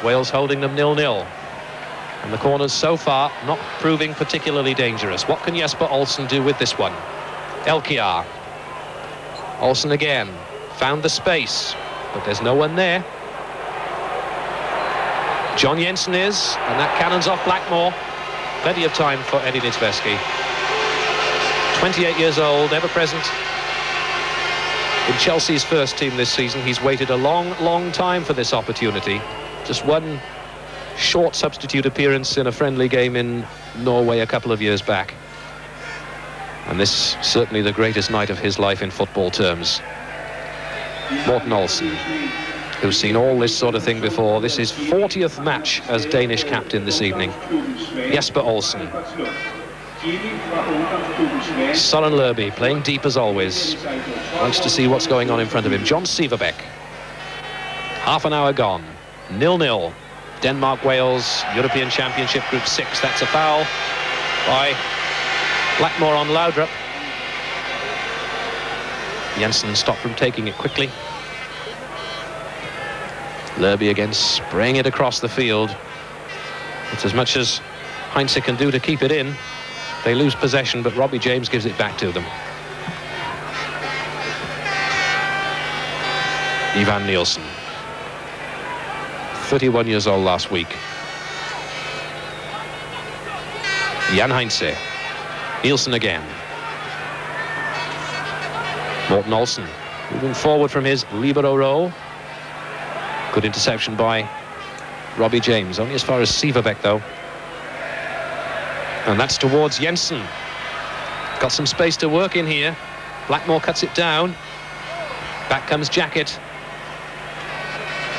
Wales holding them 0-0. And the corners so far not proving particularly dangerous. What can Jesper Olsen do with this one? Elkjær. Olsen again. Found the space, but there's no one there. John Jensen is, and that cannons off Blackmore. Plenty of time for Eddie Niedzwiecki. 28 years old, ever present in Chelsea's first team this season. He's waited a long time for this opportunity. Just one short substitute appearance in a friendly game in Norway a couple of years back. And this certainly the greatest night of his life in football terms. Morten Olsen, who's seen all this sort of thing before. This is 40th match as Danish captain this evening. Jesper Olsen. Søren Lerby playing deep as always. Wants to see what's going on in front of him. John Siverbæk. Half an hour gone. 0-0. Denmark-Wales, European Championship Group 6. That's a foul by Blackmore on Laudrup. Jensen stopped from taking it quickly. Lerby again spraying it across the field. It's as much as Heinze can do to keep it in. They lose possession, but Robbie James gives it back to them. Ivan Nielsen, 31 years old last week. Jan Heinze. Nielsen again. Morten Olsen moving forward from his libero role. Good interception by Robbie James, only as far as Siverbæk though. And that's towards Jensen. Got some space to work in here. Blackmore cuts it down. Back comes Jacket.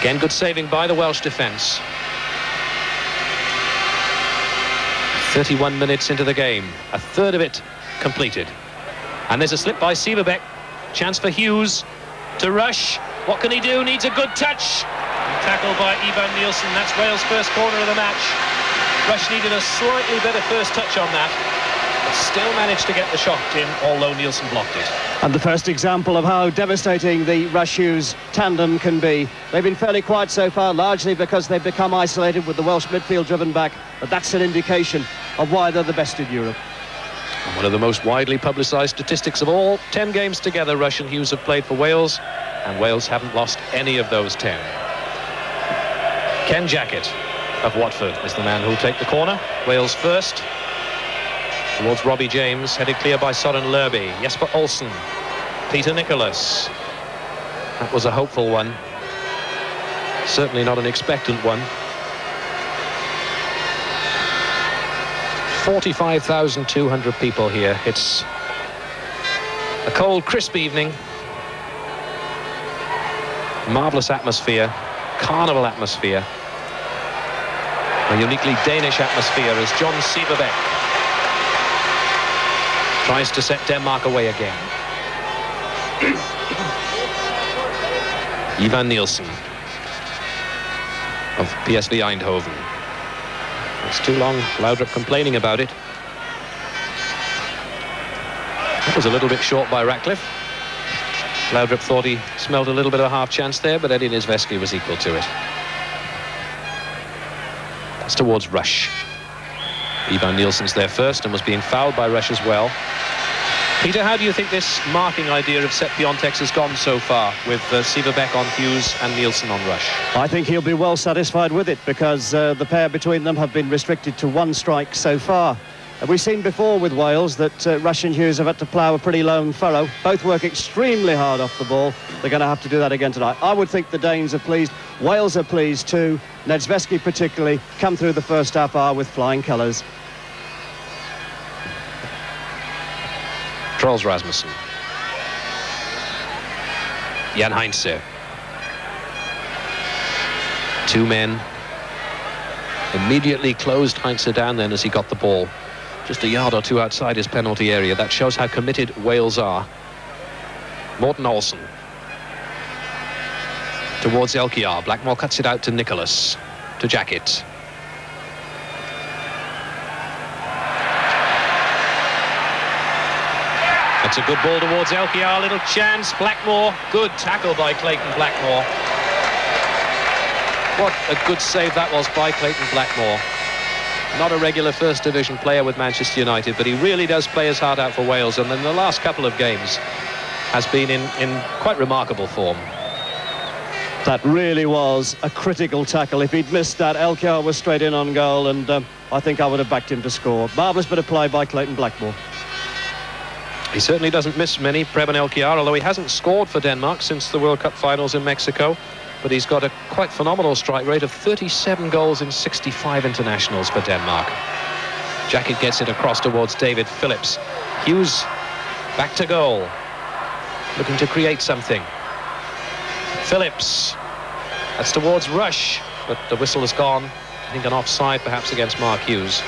Again, good saving by the Welsh defence. 31 minutes into the game. A third of it completed. And there's a slip by Siverbæk. Chance for Hughes to rush. What can he do? Needs a good touch. Tackled by Ivan Nielsen. That's Wales' first corner of the match. Rush needed a slightly better first touch on that, but still managed to get the shot in, although Nielsen blocked it. And the first example of how devastating the Rush-Hughes tandem can be. They've been fairly quiet so far, largely because they've become isolated with the Welsh midfield driven back, but that's an indication of why they're the best in Europe. And one of the most widely publicised statistics of all, 10 games together Rush and Hughes have played for Wales, and Wales haven't lost any of those 10. Ken Jacket of Watford is the man who'll take the corner. Wales first. Towards Robbie James, headed clear by Søren Lerby. Jesper Olsen. Peter Nicholas. That was a hopeful one. Certainly not an expectant one. 45,200 people here. It's a cold, crisp evening. Marvellous atmosphere. Carnival atmosphere. A uniquely Danish atmosphere as John Siverbæk tries to set Denmark away again. Ivan Nielsen of PSV Eindhoven. It's too long, Laudrup complaining about it. That was a little bit short by Ratcliffe. Laudrup thought he smelled a little bit of a half chance there, but Eddie Niedzwiecki was equal to it. That's towards Rush. Ivan Nielsen's there first and was being fouled by Rush as well. Peter, how do you think this marking idea of Sepp Piontek's has gone so far with Siverbæk on Hughes and Nielsen on Rush? I think he'll be well satisfied with it because the pair between them have been restricted to one strike so far. We've seen before with Wales that Rush and Hughes have had to plough a pretty lone furrow. Both work extremely hard off the ball. They're going to have to do that again tonight. I would think the Danes are pleased. Wales are pleased too. Niedzwiecki particularly come through the first half hour with flying colours. Troels Rasmussen. Jan Heinze. Two men. Immediately closed Heinze down then as he got the ball. Just a yard or two outside his penalty area. That shows how committed Wales are. Morten Olsen. Towards Elkjær. Blackmore cuts it out to Nicholas. To Jacket. That's a good ball towards Elkjær. Little chance. Blackmore. Good tackle by Clayton Blackmore. What a good save that was by Clayton Blackmore. Not a regular first division player with Manchester United, but he really does play his heart out for Wales, and in the last couple of games has been in quite remarkable form. That really was a critical tackle. If he'd missed that, Elkiar was straight in on goal, and I think I would have backed him to score. Marvellous bit of play by Clayton Blackmore. He certainly doesn't miss many, Preben Elkiar, although he hasn't scored for Denmark since the World Cup finals in Mexico. But he's got a quite phenomenal strike rate of 37 goals in 65 internationals for Denmark. Jacket gets it across towards David Phillips. Hughes back to goal, looking to create something. Phillips, that's towards Rush, but the whistle has gone. I think an offside perhaps against Mark Hughes.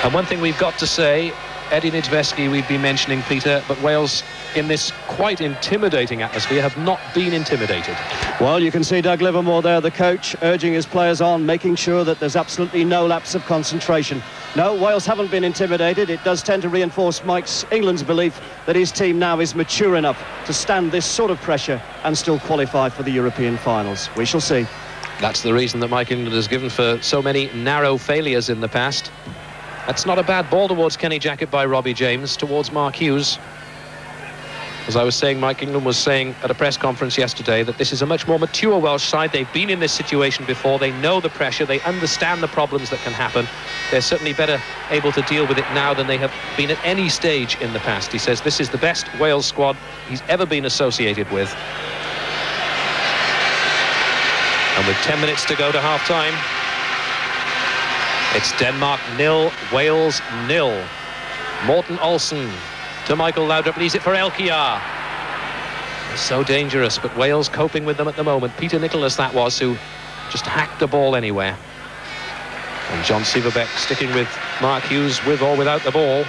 And one thing we've got to say, Eddie Niedzwiecki we've been mentioning, Peter, but Wales in this quite intimidating atmosphere have not been intimidated. Well, you can see Doug Livermore there, the coach, urging his players on, making sure that there's absolutely no lapse of concentration. No, Wales haven't been intimidated. It does tend to reinforce England's belief that his team now is mature enough to stand this sort of pressure and still qualify for the European finals. We shall see. That's the reason that Mike England has given for so many narrow failures in the past. That's not a bad ball towards Kenny Jackett by Robbie James, towards Mark Hughes. As I was saying, Mike England was saying at a press conference yesterday that this is a much more mature Welsh side. They've been in this situation before. They know the pressure. They understand the problems that can happen. They're certainly better able to deal with it now than they have been at any stage in the past. He says this is the best Wales squad he's ever been associated with. And with 10 minutes to go to half-time, it's Denmark 0, Wales 0. Morten Olsen to Michael Laudrup, leaves it for Elkiar. It's so dangerous, but Wales coping with them at the moment. Peter Nicholas that was, who just hacked the ball anywhere. And John Sieverbeck sticking with Mark Hughes with or without the ball,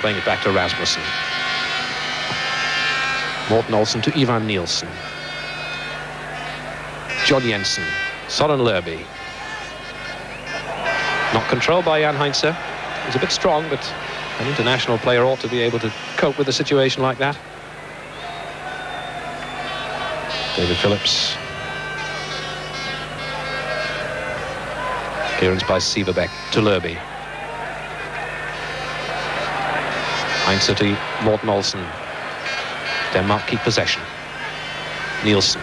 playing it back to Rasmussen. Morten Olsen to Ivan Nielsen. John Jensen, Søren Lerby. Not controlled by Jan Heinze. He's a bit strong, but an international player ought to be able to cope with a situation like that. David Phillips. Clearance by Sieverbeck to Lerby. Heinze to Morten Olsen. Denmark keep possession. Nielsen.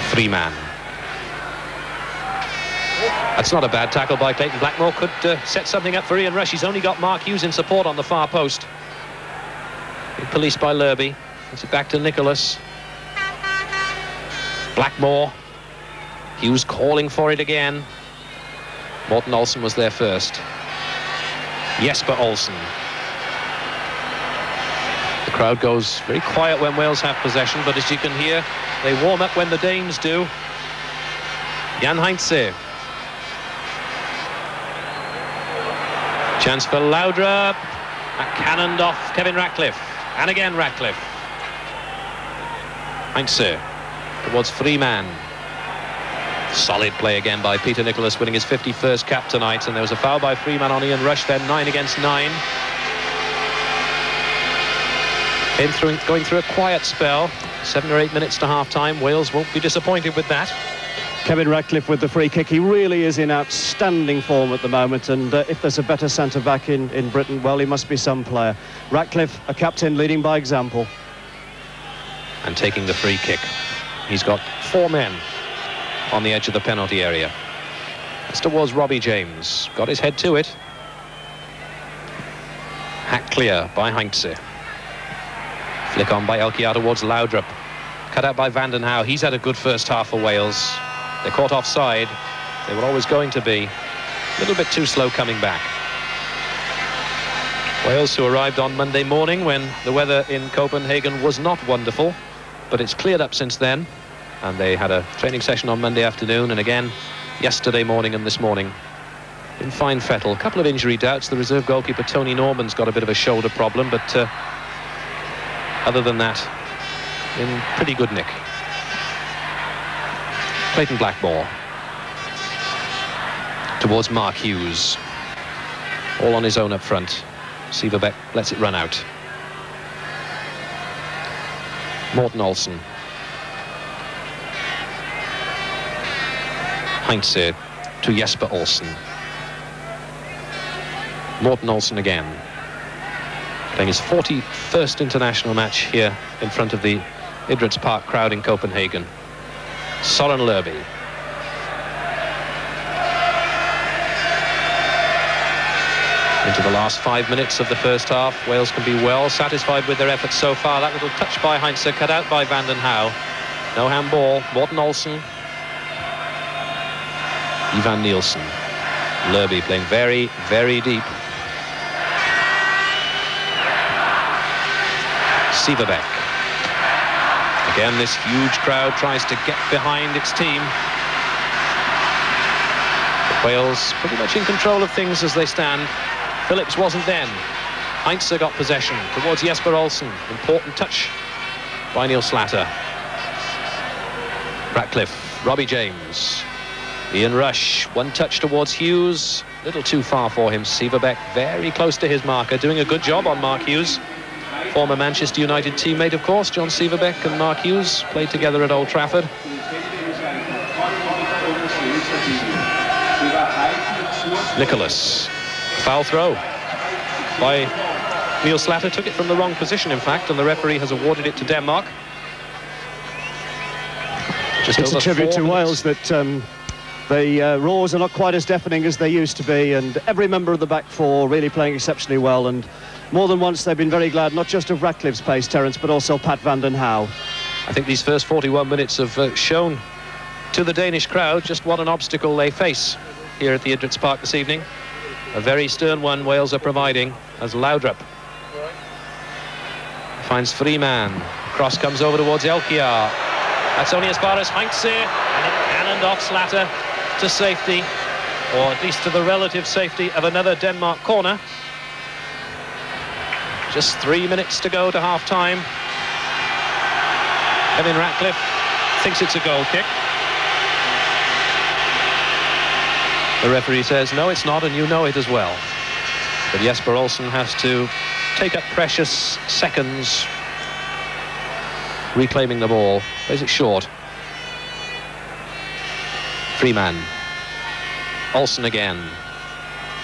Freeman. That's not a bad tackle by Clayton Blackmore. Could set something up for Ian Rush. He's only got Mark Hughes in support on the far post. Big police by Lerby. It's back to Nicholas. Blackmore. Hughes calling for it again. Morten Olsen was there first. Jesper Olsen. The crowd goes very quiet when Wales have possession, but as you can hear, they warm up when the Danes do. Jan Heinze. Chance for Laudrup. Cannoned off Kevin Ratcliffe. And again Ratcliffe. Heinze towards Freeman. Solid play again by Peter Nicholas, winning his 51st cap tonight. And there was a foul by Freeman on Ian Rush then, 9 against 9. Going through a quiet spell. 7 or 8 minutes to half-time. Wales won't be disappointed with that. Kevin Ratcliffe with the free kick. He really is in outstanding form at the moment, and if there's a better centre-back in Britain, well, he must be some player. Ratcliffe, a captain leading by example. And taking the free kick. He's got 4 men on the edge of the penalty area. It's towards Robbie James. Got his head to it. Hack clear by Heinze. Flick on by Elkiar towards Laudrup. Cut out by Van den Hauwe. He's had a good first half for Wales. They're caught offside. They were always going to be. A little bit too slow coming back. Wales, who arrived on Monday morning when the weather in Copenhagen was not wonderful, but it's cleared up since then. And they had a training session on Monday afternoon and again yesterday morning and this morning in fine fettle. A couple of injury doubts. The reserve goalkeeper Tony Norman's got a bit of a shoulder problem, but other than that, in pretty good nick. Clayton Blackmore towards Mark Hughes. All on his own up front. Sieverbeck lets it run out. Morten Olsen. Heinze to Jesper Olsen. Morten Olsen again, playing his 41st international match here in front of the Idrætspark crowd in Copenhagen. Søren Lerby. Into the last 5 minutes of the first half. Wales can be well satisfied with their efforts so far. That little touch by Heinze, cut out by Van den Hauwe. No handball. Morten Olsen. Ivan Nielsen. Lerby playing very, very deep. Siverbeck. Again, this huge crowd tries to get behind its team. But Wales pretty much in control of things as they stand. Phillips wasn't then. Heinze got possession towards Jesper Olsen. Important touch by Neil Slatter. Ratcliffe, Robbie James, Ian Rush, one touch towards Hughes. Little too far for him. Siverbeck very close to his marker, doing a good job on Mark Hughes. Former Manchester United teammate, of course. John Siverbeck and Mark Hughes played together at Old Trafford. Nicholas. Foul throw by Neil Slatter. Took it from the wrong position, in fact, and the referee has awarded it to Denmark. It's a tribute to Wales that the roars are not quite as deafening as they used to be, and every member of the back four really playing exceptionally well, and more than once they've been very glad not just of Ratcliffe's pace, Terence, but also Pat Van den Hauwe. I think these first 41 minutes have shown to the Danish crowd just what an obstacle they face here at the Idrætspark this evening. A very stern one Wales are providing as Laudrup finds Freeman. Cross comes over towards Elkjær. That's only as far as Heinze, and it cannoned off Slatter to safety, or at least to the relative safety of another Denmark corner. Just 3 minutes to go to half-time. Kevin Ratcliffe thinks it's a goal kick. The referee says, no, it's not, and you know it as well. But Jesper Olsen has to take up precious seconds reclaiming the ball. Plays it short. Freeman. Olsen again.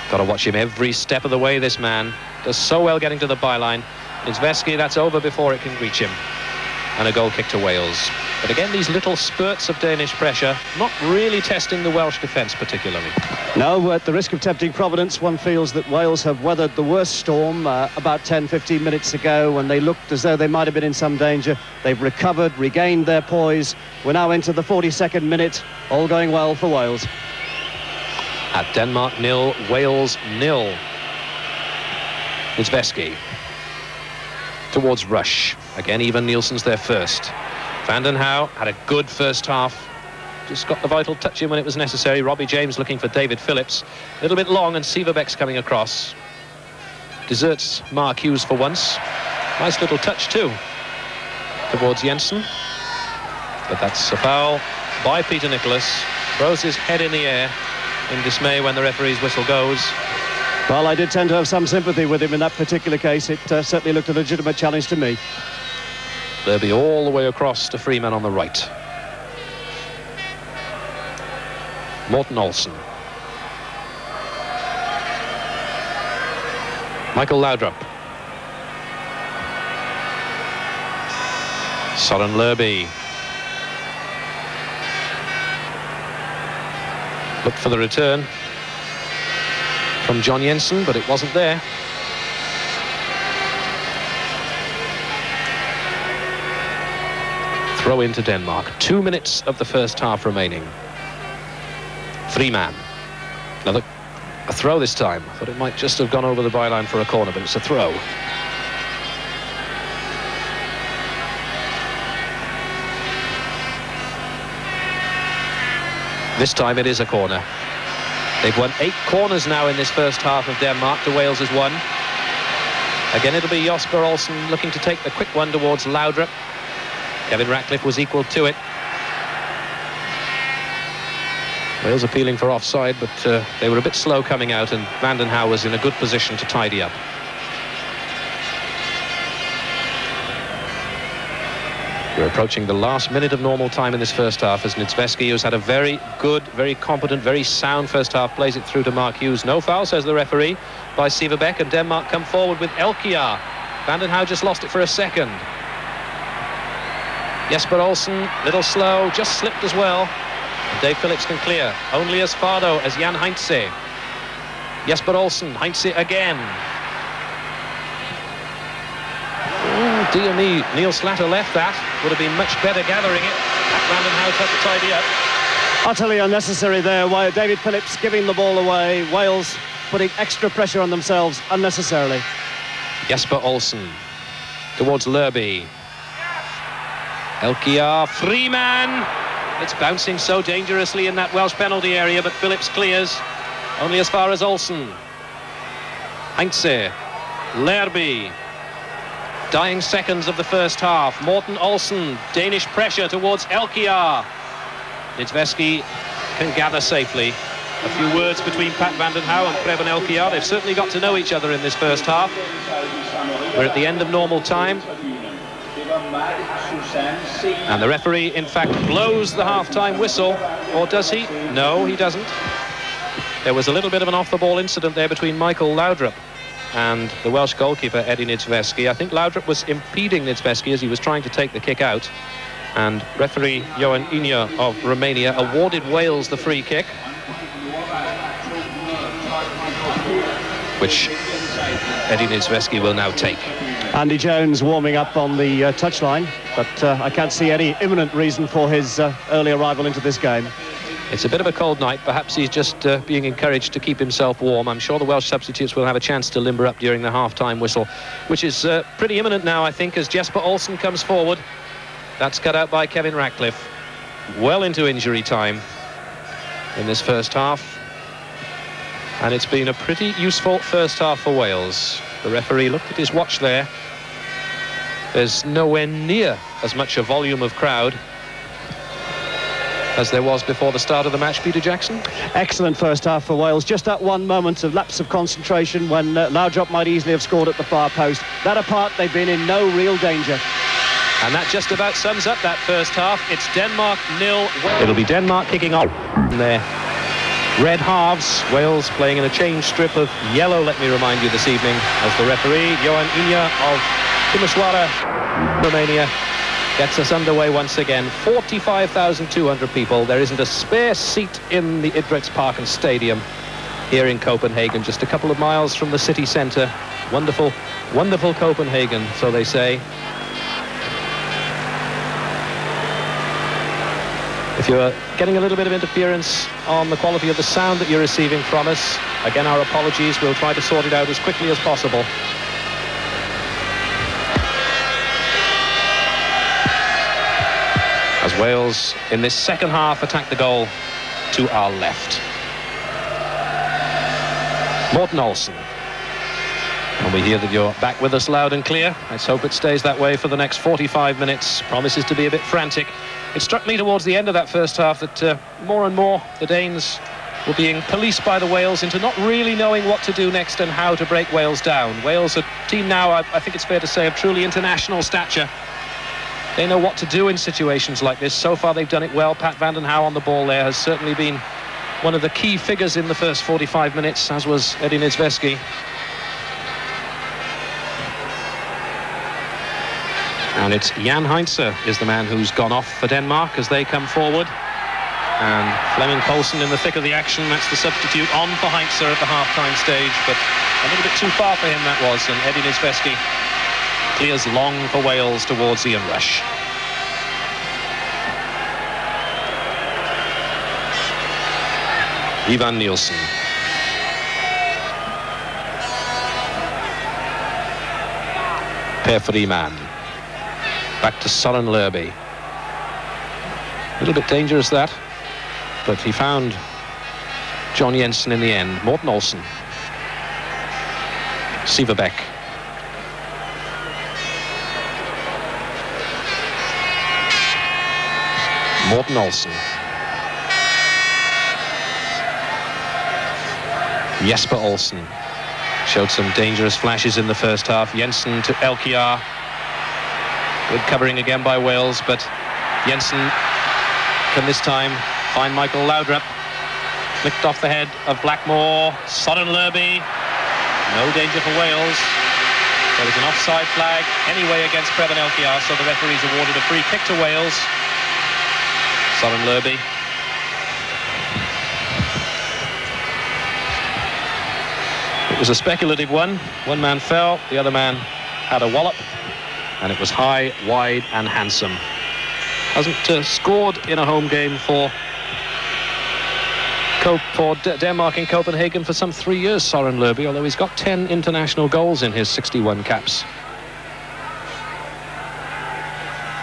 Got to watch him every step of the way, this man. Does so well getting to the byline. It's Vesky, that's over before it can reach him. And a goal kick to Wales. But again, these little spurts of Danish pressure, not really testing the Welsh defence particularly. No, at the risk of tempting Providence, one feels that Wales have weathered the worst storm about 10-15 minutes ago when they looked as though they might have been in some danger. They've recovered, regained their poise. We're now into the 42nd minute, all going well for Wales. At Denmark 0, Wales 0. It's Vesky. Towards Rush. Again, Ivan Nielsen's there first. Van den Hauwe had a good first half. Just got the vital touch in when it was necessary. Robbie James looking for David Phillips. A little bit long, and Siverbeck's coming across. Deserts Mark Hughes for once. Nice little touch too. Towards Jensen. But that's a foul by Peter Nicholas. Throws his head in the air in dismay when the referee's whistle goes. Well, I did tend to have some sympathy with him in that particular case. It certainly looked a legitimate challenge to me. Lerby all the way across to Freeman on the right. Morten Olsen. Michael Laudrup. Søren Lerby. Looked for the return from John Jensen, but it wasn't there. Throw into Denmark. 2 minutes of the first half remaining. Freeman. Another a throw this time. I thought it might just have gone over the byline for a corner, but it's a throw. This time it is a corner. They've won 8 corners now in this first half of Denmark to Wales' 1. Again, it'll be Jesper Olsen looking to take the quick one towards Laudrup. Kevin Ratcliffe was equal to it. Wales appealing for offside, but they were a bit slow coming out, and Van den Hauwe was in a good position to tidy up. We're approaching the last minute of normal time in this first half as Niedzwiecki, who's had a very good, very competent, very sound first half, plays it through to Mark Hughes. No foul, says the referee, by Sieverbeek, and Denmark come forward with Elkjær. Vanden Hauwe just lost it for a second. Jesper Olsen, little slow, just slipped as well. And Dave Phillips can clear. Only as far though as Jan Heinze. Jesper Olsen, Heinze again. Oh, dear me, Neil Slatter left that. Would have been much better gathering it. Vanden Hauwe had to tidy up. Utterly unnecessary there. Why David Phillips giving the ball away. Wales putting extra pressure on themselves unnecessarily. Jesper Olsen towards Lerby. Elkjær, free man. It's bouncing so dangerously in that Welsh penalty area, but Phillips clears. Only as far as Olsen. Heinze, Lerby. Dying seconds of the first half. Morten Olsen, Danish pressure towards Elkjær. Niedzwiecki can gather safely. A few words between Pat Vanden Hauwe and Preben Elkjær. They've certainly got to know each other in this first half. We're at the end of normal time. And the referee, in fact, blows the half-time whistle. Or does he? No, he doesn't. There was a little bit of an off-the-ball incident there between Michael Laudrup and the Welsh goalkeeper, Eddie Niedzwiecki. I think Laudrup was impeding Niedzwiecki as he was trying to take the kick out. And referee Johan Inya of Romania awarded Wales the free kick, which Eddie Niedzwiecki will now take. Andy Jones warming up on the touchline, but I can't see any imminent reason for his early arrival into this game. It's a bit of a cold night. Perhaps he's just being encouraged to keep himself warm. I'm sure the Welsh substitutes will have a chance to limber up during the half-time whistle, which is pretty imminent now, I think, as Jesper Olsen comes forward. That's cut out by Kevin Ratcliffe. Well into injury time in this first half. And it's been a pretty useful first half for Wales. The referee looked at his watch there. There's nowhere near as much a volume of crowd as there was before the start of the match. Peter Jackson? Excellent first half for Wales. Just that one moment of lapse of concentration when Laudrup might easily have scored at the far post. That apart, they've been in no real danger. And that just about sums up that first half. It's Denmark 0. It'll be Denmark kicking off in their red halves. Wales playing in a change strip of yellow, let me remind you, this evening, as the referee, Johan Inya of Timișoara, Romania, gets us underway once again. 45,200 people. There isn't a spare seat in the Idrætsparken Stadium here in Copenhagen, just a couple of miles from the city centre. Wonderful, wonderful Copenhagen, so they say. If you're getting a little bit of interference on the quality of the sound that you're receiving from us, again, our apologies. We'll try to sort it out as quickly as possible. As Wales, in this second half, attack the goal to our left. Morten Olsen. And we hear that you're back with us loud and clear. Let's hope it stays that way for the next 45 minutes. Promises to be a bit frantic. It struck me towards the end of that first half that more and more the Danes were being policed by the Wales into not really knowing what to do next and how to break Wales down. Wales, a team now, I think it's fair to say, of truly international stature. They know what to do in situations like this. So far they've done it well. Pat Vanden Hauwe on the ball there has certainly been one of the key figures in the first 45 minutes, as was Eddie Niedzwiecki. And it's Jan Heinze is the man who's gone off for Denmark as they come forward. And Flemming Poulsen in the thick of the action. That's the substitute on for Heinze at the half-time stage, but a little bit too far for him that was. And Eddie Niedzwiecki clears long for Wales towards the inrush. Ivan Nielsen. Per Freeman. Back to Søren Lerby. A little bit dangerous that, but he found John Jensen in the end. Morten Olsen. Sieverbeek. Morten Olsen. Jesper Olsen showed some dangerous flashes in the first half. Jensen to Elkjær. Good covering again by Wales, but Jensen can this time find Michael Laudrup. Flicked off the head of Blackmore. Soren Lerby. No danger for Wales. There was an offside flag anyway against Preben Elkjær, so the referees awarded a free kick to Wales. Soren Lerby. It was a speculative one. One man fell, the other man had a wallop, and it was high, wide and handsome. Hasn't scored in a home game for Denmark in Copenhagen for some 3 years, Soren Lerby, although he's got 10 international goals in his 61 caps.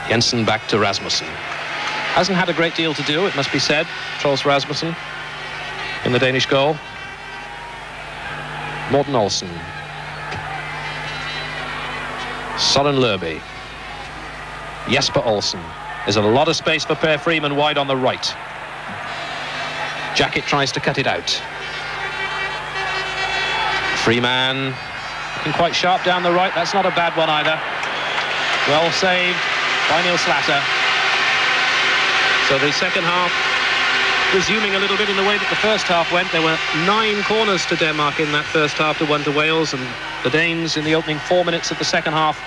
Jensen back to Rasmussen. Hasn't had a great deal to do, it must be said, Troels Rasmussen in the Danish goal. Morten Olsen. Soren Lerby. Jesper Olsen. There's a lot of space for Per Freeman wide on the right. Jacket tries to cut it out. Freeman looking quite sharp down the right. That's not a bad one either. Well saved by Niels Slater. So the second half resuming a little bit in the way that the first half went. There were 9 corners to Denmark in that first half to 1 to Wales, and the Danes in the opening 4 minutes of the second half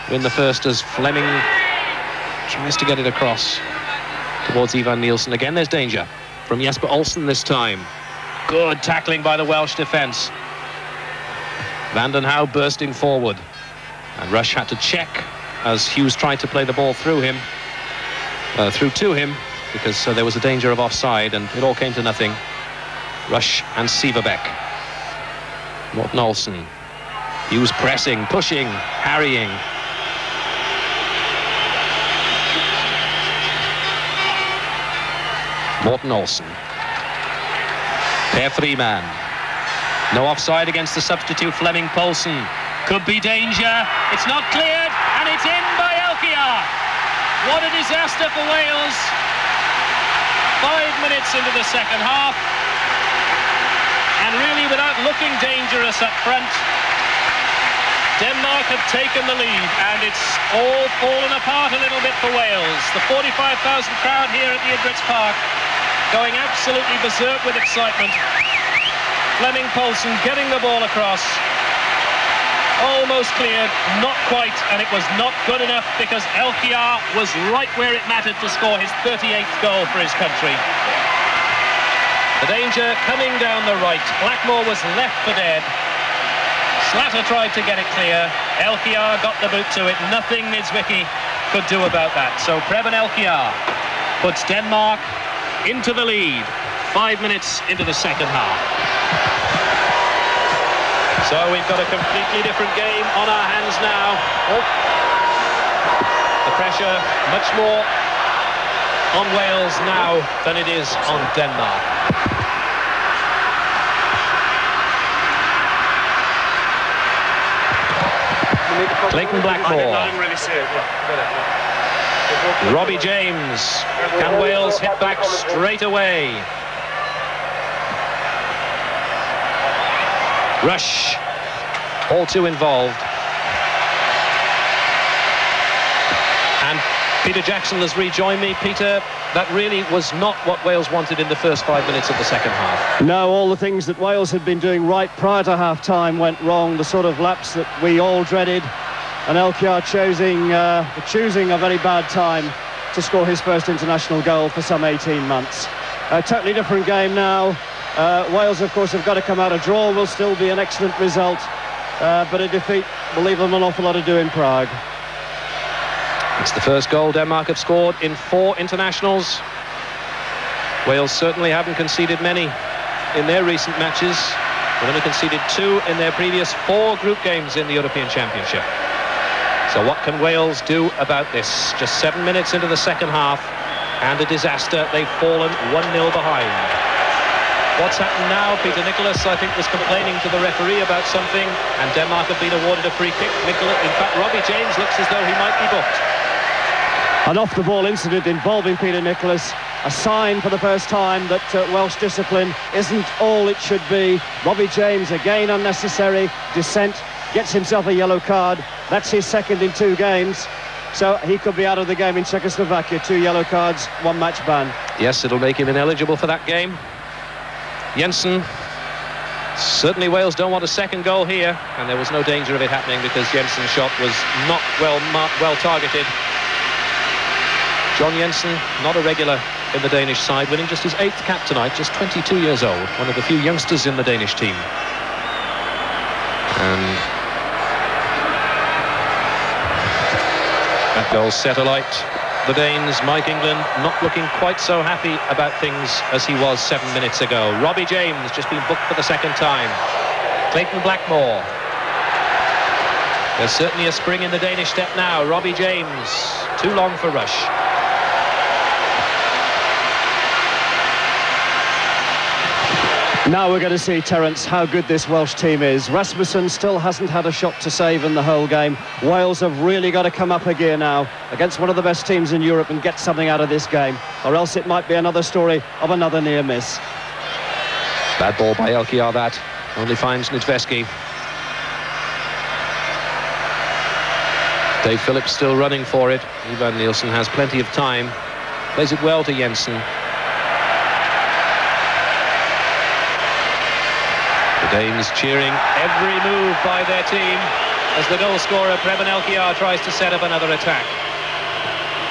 win the first as Fleming tries to get it across towards Ivan Nielsen. Again, there's danger from Jesper Olsen this time. Good tackling by the Welsh defence. Vanden Hauwe bursting forward, and Rush had to check as Hughes tried to play the ball through him, through to him, because there was a danger of offside, and it all came to nothing. Rush and Siverbeck. Morten Olsen. Hughes pressing, pushing, harrying. Morten Olsen. Per Freeman. No offside against the substitute Flemming Poulsen. Could be danger. It's not cleared, and it's in by Elkjær. What a disaster for Wales. 5 minutes into the second half, and really without looking dangerous up front, Denmark have taken the lead, and it's all fallen apart a little bit for Wales. The 45,000 crowd here at the Idretts Park going absolutely berserk with excitement. Flemming Poulsen getting the ball across. Almost cleared, not quite, and it was not good enough because Elkjær was right where it mattered to score his 38th goal for his country. The danger coming down the right. Blackmore was left for dead. Slater tried to get it clear. Elkjær got the boot to it. Nothing Niedzwiecki could do about that. So Preben Elkjær puts Denmark into the lead 5 minutes into the second half. So we've got a completely different game on our hands now. Oh. The pressure much more on Wales now than it is on Denmark. Clayton Blackmore. Robbie James. Can Wales hit back straight away? Rush, all too involved. And Peter Jackson has rejoined me. Peter, that really was not what Wales wanted in the first 5 minutes of the second half. No, all the things that Wales had been doing right prior to half-time went wrong, the sort of lapse that we all dreaded, and Elkjær choosing a very bad time to score his first international goal for some 18 months. A totally different game now. Wales, of course, have got to come out. A draw will still be an excellent result, but a defeat will leave them an awful lot to do in Prague. It's the first goal Denmark have scored in 4 internationals. Wales certainly haven't conceded many in their recent matches. They've only conceded 2 in their previous 4 group games in the European Championship. So what can Wales do about this? Just 7 minutes into the second half, and a disaster. They've fallen 1-0 behind. What's happened now? Peter Nicholas, I think, was complaining to the referee about something, and Denmark have been awarded a free kick. In fact, Robbie James looks as though he might be booked. An off-the-ball incident involving Peter Nicholas, a sign for the first time that Welsh discipline isn't all it should be. Robbie James, again unnecessary, dissent, gets himself a yellow card. That's his second in 2 games. So he could be out of the game in Czechoslovakia. 2 yellow cards, 1 match ban. Yes, it'll make him ineligible for that game. Jensen. Certainly Wales don't want a second goal here, and there was no danger of it happening because Jensen's shot was not well targeted. John Jensen, not a regular in the Danish side, winning just his 8th cap tonight, just 22 years old, one of the few youngsters in the Danish team. And that goal set alight the Danes. Mike England not looking quite so happy about things as he was 7 minutes ago. Robbie James just been booked for the 2nd time. Clayton Blackmore. There's certainly a spring in the Danish step now. Robbie James, too long for Rush. Now we're going to see, Terence, how good this Welsh team is. Rasmussen still hasn't had a shot to save in the whole game. Wales have really got to come up a gear now against one of the best teams in Europe and get something out of this game, or else it might be another story of another near miss. Bad ball by Elkiar, that. Only finds Nidveski. Dave Phillips still running for it. Ivan Nielsen has plenty of time. Plays it well to Jensen. The Danes cheering every move by their team as the goal scorer Preben Elkiar tries to set up another attack.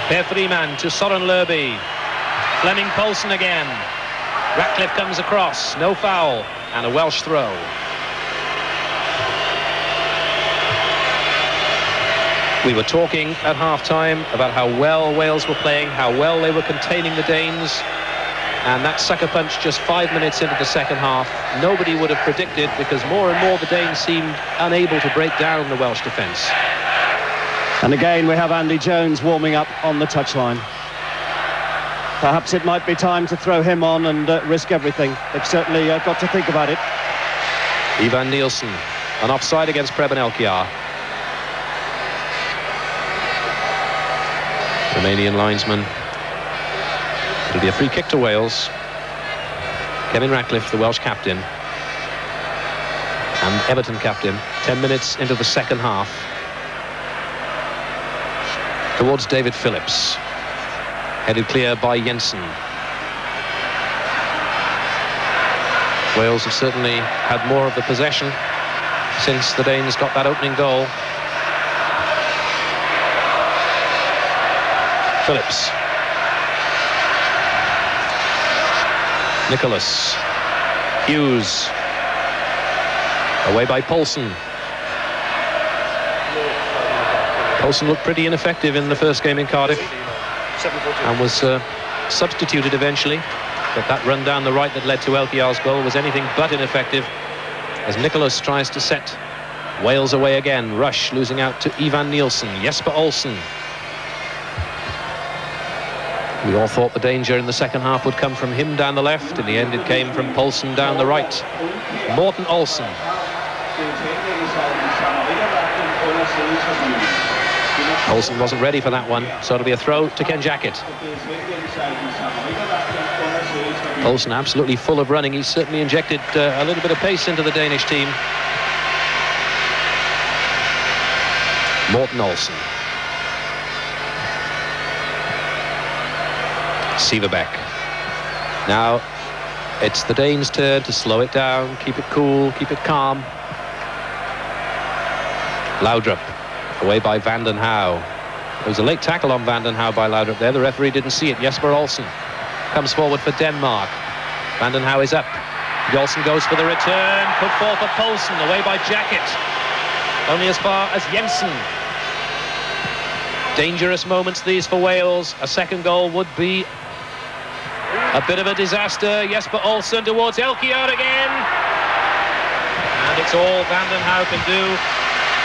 Per Freeman to Soren Lerby. Flemming Poulsen again. Ratcliffe comes across, no foul, and a Welsh throw. We were talking at half-time about how well Wales were playing, how well they were containing the Danes. And that sucker punch just 5 minutes into the second half, nobody would have predicted, because more and more the Danes seemed unable to break down the Welsh defence. And again, we have Andy Jones warming up on the touchline. Perhaps it might be time to throw him on and risk everything. They've certainly got to think about it. Ivan Nielsen, an offside against Preben Elkiar. Romanian linesman. It'll be a free kick to Wales. Kevin Ratcliffe, the Welsh captain, and Everton captain, 10 minutes into the second half. Towards David Phillips. Headed clear by Jensen. Wales have certainly had more of the possession since the Danes got that opening goal. Phillips. Nicholas. Hughes. Away by Poulsen. Poulsen looked pretty ineffective in the first game in Cardiff and was substituted eventually, but that run down the right that led to Elkiar's goal was anything but ineffective as Nicholas tries to set Wales away again. Rush losing out to Ivan Nielsen. Jesper Olsen. We all thought the danger in the second half would come from him down the left. In the end, it came from Poulsen down the right. Morten Olsen. Olsen wasn't ready for that one, so it'll be a throw to Ken Jackett. Olsen absolutely full of running. He's certainly injected a little bit of pace into the Danish team. Morten Olsen. Severbeck. Now it's the Danes' turn to slow it down, keep it cool, keep it calm. Laudrup, away by Van den Houw. There was a late tackle on Van den Houw by Laudrup there. The referee didn't see it. Jesper Olsen comes forward for Denmark. Van den Houw is up. Olsen goes for the return. Put forward for Poulsen, away by Jackett. Only as far as Jensen. Dangerous moments these for Wales. A second goal would be a bit of a disaster. Jesper Olsen towards Elkiar again. And it's all Van den Houw can do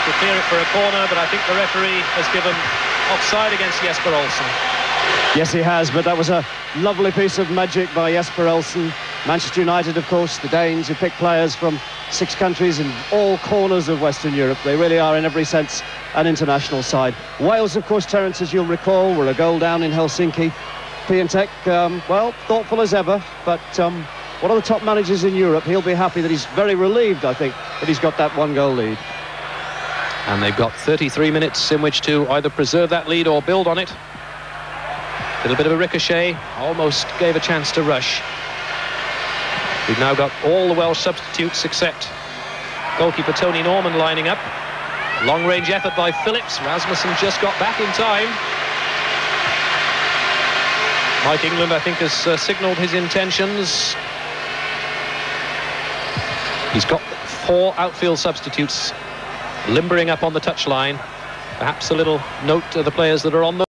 to clear it for a corner, but I think the referee has given offside against Jesper Olsen. Yes, he has, but that was a lovely piece of magic by Jesper Olsen. Manchester United, of course, the Danes, who pick players from 6 countries in all corners of Western Europe. They really are, in every sense, an international side. Wales, of course, Terence, as you'll recall, were a goal down in Helsinki. Piatek, well, thoughtful as ever, but one of the top managers in Europe. He'll be happy that he's very relieved, I think, that he's got that 1-goal lead. And they've got 33 minutes in which to either preserve that lead or build on it. A little bit of a ricochet, almost gave a chance to Rush. We've now got all the Welsh substitutes except goalkeeper Tony Norman lining up. Long-range effort by Phillips. Rasmussen just got back in time. Mike England, I think, has signalled his intentions. He's got 4 outfield substitutes limbering up on the touchline. Perhaps a little note to the players that are on them.